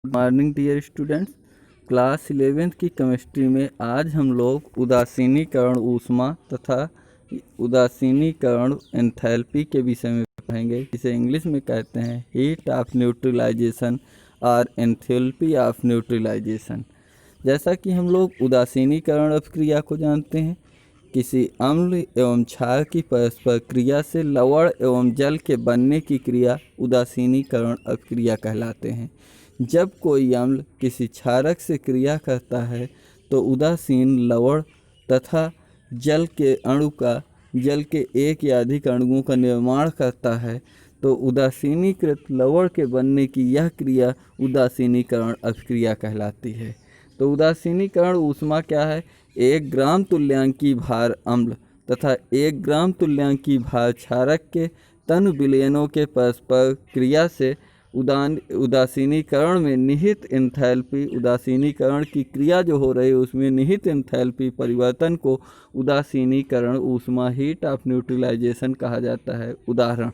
Morning dear students. Class 11th की chemistry में आज हम लोग उदासीनीकरण ऊष्मा तथा उदासीनीकरण एंथैल्पी के विषय में पढ़ेंगे, जिसे इंग्लिश में कहते हैं हीट ऑफ न्यूट्रलाइजेशन और एंथैल्पी ऑफ न्यूट्रलाइजेशन। जैसा कि हम लोग उदासीनीकरण अपक्रिया को जानते हैं, किसी अम्ल एवं क्षार की परस्पर क्रिया से लवण एवं जल के बनने की क्रिया उदासीनीकरण अपक्रिया कहलाते हैं। जब कोई अम्ल किसी क्षारक से क्रिया करता है तो उदासीन लवण तथा जल के एक या अधिक अणुओं का निर्माण करता है, तो उदासीनीकृत लवण के बनने की यह क्रिया उदासीनीकरण अपक्रिया कहलाती है। तो उदासीनीकरण ऊष्मा क्या है? 1 ग्राम तुल्यांकी भार अम्ल तथा 1 ग्राम तुल्यांकी भार क्षारक के तनु विलयनों के परस्पर क्रिया से उदासीनीकरण में निहित एंथैल्पी, उदासीनीकरण की क्रिया जो हो रही है उसमें निहित एंथैल्पी परिवर्तन को उदासीनीकरण ऊष्मा हीट ऑफ न्यूट्रलाइजेशन कहा जाता है। उदाहरण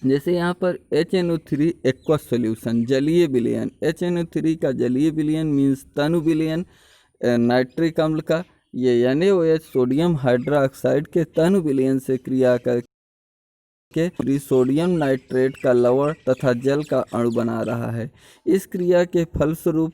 जैसे यहाँ पर HNO3 एक्वस सॉल्यूशन जलीय विलयन, HNO3 का जलीय विलयन मीन्स तनु विलयन नाइट्रिक अम्ल का, ये NaOH सोडियम हाइड्रोक्साइड के तनु विलयन से क्रिया करके सोडियम नाइट्रेट का लवण तथा जल का अणु बना रहा है। इस क्रिया के फलस्वरूप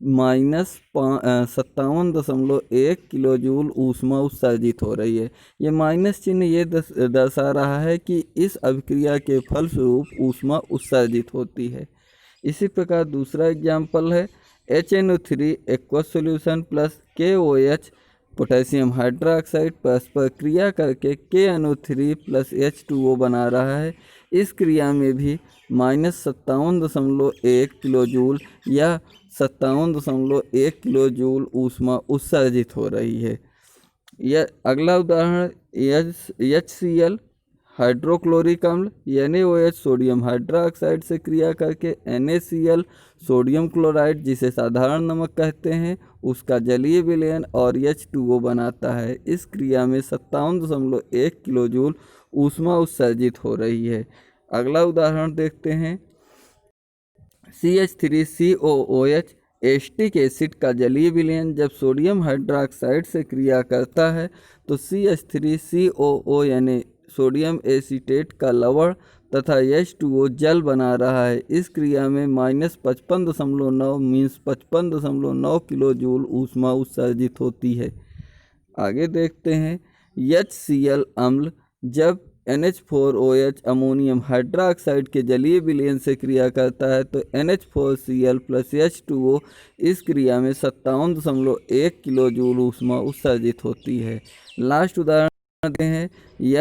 -57.1 किलो जूल ऊष्मा उत्सर्जित हो रही है। ये माइनस चिन्ह ये दर्शा रहा है कि इस अभिक्रिया के फलस्वरूप ऊष्मा उत्सर्जित होती है। इसी प्रकार दूसरा एग्जाम्पल है HNO3 aqueous solution plus KOH potassium hydroxide परस्पर क्रिया करके KNO3 प्लस H2O बना रहा है। इस क्रिया में भी -57.1 किलो जूल या 57.1 किलो जूल ऊष्मा उत्सर्जित हो रही है। यह अगला उदाहरण HCl हाइड्रोक्लोरिक अम्ल NaOH सोडियम हाइड्रोक्साइड से क्रिया करके NaCl सोडियम क्लोराइड, जिसे साधारण नमक कहते हैं, उसका जलीय विलयन और H2O बनाता है। इस क्रिया में 57.1 किलो जूल ऊष्मा उत्सर्जित हो रही है। अगला उदाहरण देखते हैं CH3COOH एस्टिक एसिड का जलीय विलयन जब सोडियम हाइड्रोक्साइड से क्रिया करता है तो CH3COO यानी सोडियम एसीटेट का लवण तथा H2O जल बना रहा है। इस क्रिया में -55.9 मीन्स 55.9 किलो जूल ऊष्मा उत्सर्जित होती है। आगे देखते हैं HCl अम्ल जब NH4OH अमोनियम हाइड्रोक्साइड के जलीय विलयन से क्रिया करता है तो NH4Cl प्लस H2O इस क्रिया में 57.1 किलो जूल ऊष्मा उत्सर्जित होती है। लास्ट उदाहरण देते हैं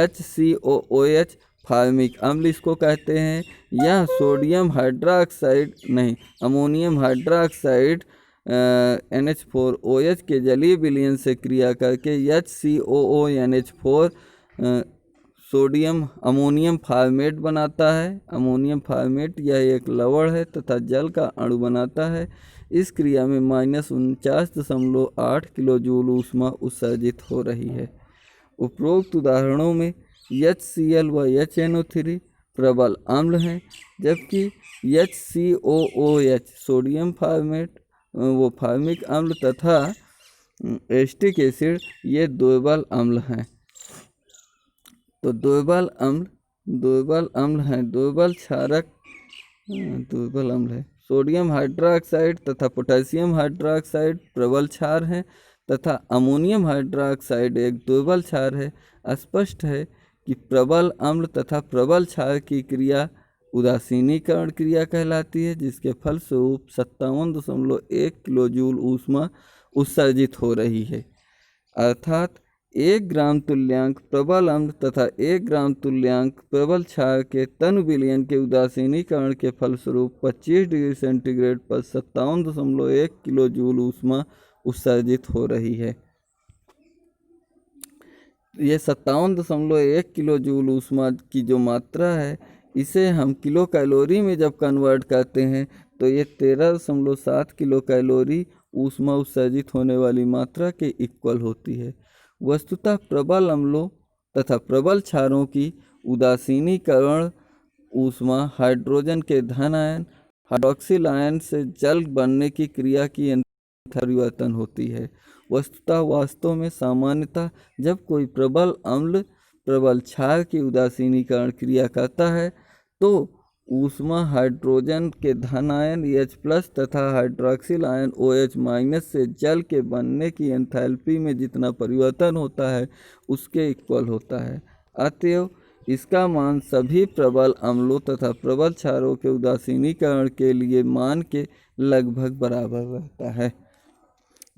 HCOOH फार्मिक अम्ल इसको कहते हैं। यह सोडियम हाइड्रोक्साइड नहीं अमोनियम हाइड्रोक्साइड NH4OH के जलीय विलयन से क्रिया करके HCOONH4 सोडियम अमोनियम फार्मेट बनाता है। अमोनियम फार्मेट यह एक लवण है तथा जल का अणु बनाता है। इस क्रिया में -49.8 किलो जूल ऊष्मा उत्सर्जित हो रही है। उपरोक्त उदाहरणों में HCl व HNO3 प्रबल अम्ल हैं, जबकि HCOOH सोडियम फार्मेट वो फार्मिक अम्ल तथा एस्टिक एसिड ये दुर्बल अम्ल हैं। तो दुर्बल अम्ल हैं, दुर्बल क्षारक दुर्बल अम्ल है। सोडियम हाइड्रोक्साइड तथा पोटेशियम हाइड्रोक्साइड प्रबल क्षार हैं तथा अमोनियम हाइड्रोक्साइड एक दुर्बल क्षार है। स्पष्ट है कि प्रबल अम्ल तथा प्रबल क्षार की क्रिया उदासीनीकरण क्रिया कहलाती है, जिसके फलस्वरूप 57.1 किलो जूल ऊष्मा उत्सर्जित हो रही है। अर्थात 1 ग्राम तुल्यांक प्रबल अम्ल तथा 1 ग्राम तुल्यांक प्रबल क्षार के तनु विलयन के उदासीनीकरण के फलस्वरूप 25 डिग्री सेंटीग्रेड पर 57.1 किलो जूल ऊष्मा उत्सर्जित हो रही है। ये 57.1 किलो जूल ऊष्मा की जो मात्रा है, इसे हम किलो कैलोरी में जब कन्वर्ट करते हैं तो ये 13.7 किलो कैलोरी ऊष्मा उत्सर्जित होने वाली मात्रा के इक्वल होती है। वस्तुतः प्रबल अम्लों तथा प्रबल क्षारों की उदासीनीकरण ऊष्मा हाइड्रोजन के धन आयन हाइड्रोक्सिल आयन से जल बनने की क्रिया की परिवर्तन होती है। वस्तुतः वास्तव में सामान्यतः जब कोई प्रबल अम्ल प्रबल क्षार की उदासीनीकरण क्रिया करता है तो ऊष्मा हाइड्रोजन के धन आयन H+ तथा हाइड्रोक्सिल आयन OH- से जल के बनने की एंथैल्पी में जितना परिवर्तन होता है उसके इक्वल होता है। अतएव इसका मान सभी प्रबल अम्लों तथा प्रबल क्षारों के उदासीनीकरण के लिए मान के लगभग बराबर रहता है।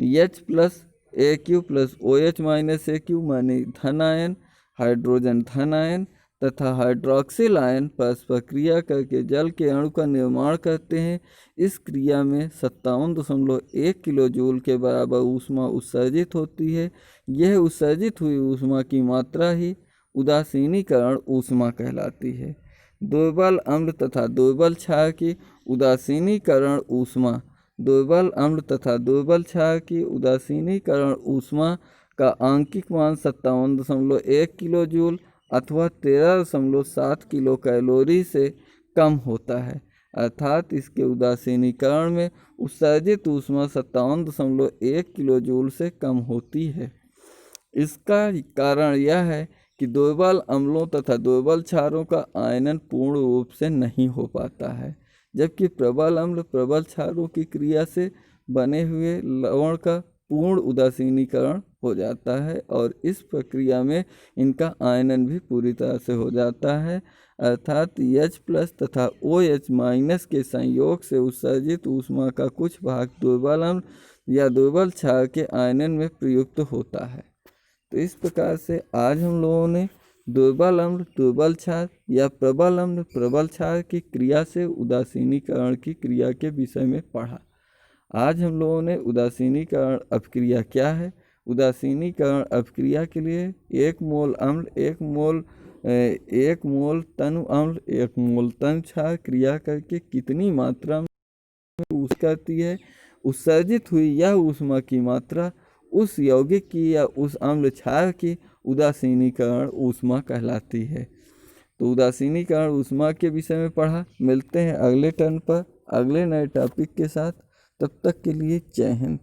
H+AQ+OH-AQ माने धन आयन हाइड्रोजन धन आयन तथा हाइड्रोक्सिल आयन परस्पर क्रिया करके जल के अणु का निर्माण करते हैं। इस क्रिया में 57.1 किलो जूल के बराबर ऊष्मा उत्सर्जित होती है। यह उत्सर्जित हुई ऊष्मा की मात्रा ही उदासीनीकरण ऊष्मा कहलाती है। दुर्बल अम्ल तथा दुर्बल क्षार की उदासीनीकरण ऊष्मा दुर्बल अम्ल तथा दुर्बल क्षार की उदासीनीकरण ऊष्मा का आंकिक मान 57.1 किलो जूल अथवा 13.7 किलो कैलोरी से कम होता है, अर्थात इसके उदासीनीकरण में उत्सर्जित ऊष्मा 57.1 किलो जूल से कम होती है। इसका कारण यह है कि दुर्बल अम्लों तथा दुर्बल क्षारों का आयनन पूर्ण रूप से नहीं हो पाता है, जबकि प्रबल अम्ल प्रबल क्षारों की क्रिया से बने हुए लवण का पूर्ण उदासीनीकरण हो जाता है और इस प्रक्रिया में इनका आयनन भी पूरी तरह से हो जाता है, अर्थात H+ तथा OH- के संयोग से उत्सर्जित ऊष्मा का कुछ भाग दुर्बल अम्ल या दुर्बल क्षार के आयनन में प्रयुक्त होता है। तो इस प्रकार से आज हम लोगों ने दुर्बल अम्ल दुर्बल क्षार या प्रबल अम्ल प्रबल क्षार की क्रिया से उदासीनीकरण की क्रिया के विषय में पढ़ा। आज हम लोगों ने उदासीनीकरण अपक्रिया क्या है, उदासीनीकरण अपक्रिया के लिए 1 मोल अम्ल 1 मोल तनु अम्ल 1 मोल तनु क्षार क्रिया करके कितनी मात्रा में ऊष्मा करती है, उत्सर्जित हुई यह ऊष्मा की मात्रा उस यौगिक की या उस अम्ल क्षार की उदासीनीकरण ऊष्मा कहलाती है। तो उदासीनीकरण ऊष्मा के विषय में पढ़ा। मिलते हैं अगले टर्न पर अगले नए टॉपिक के साथ। तब तक के लिए जय हिंद।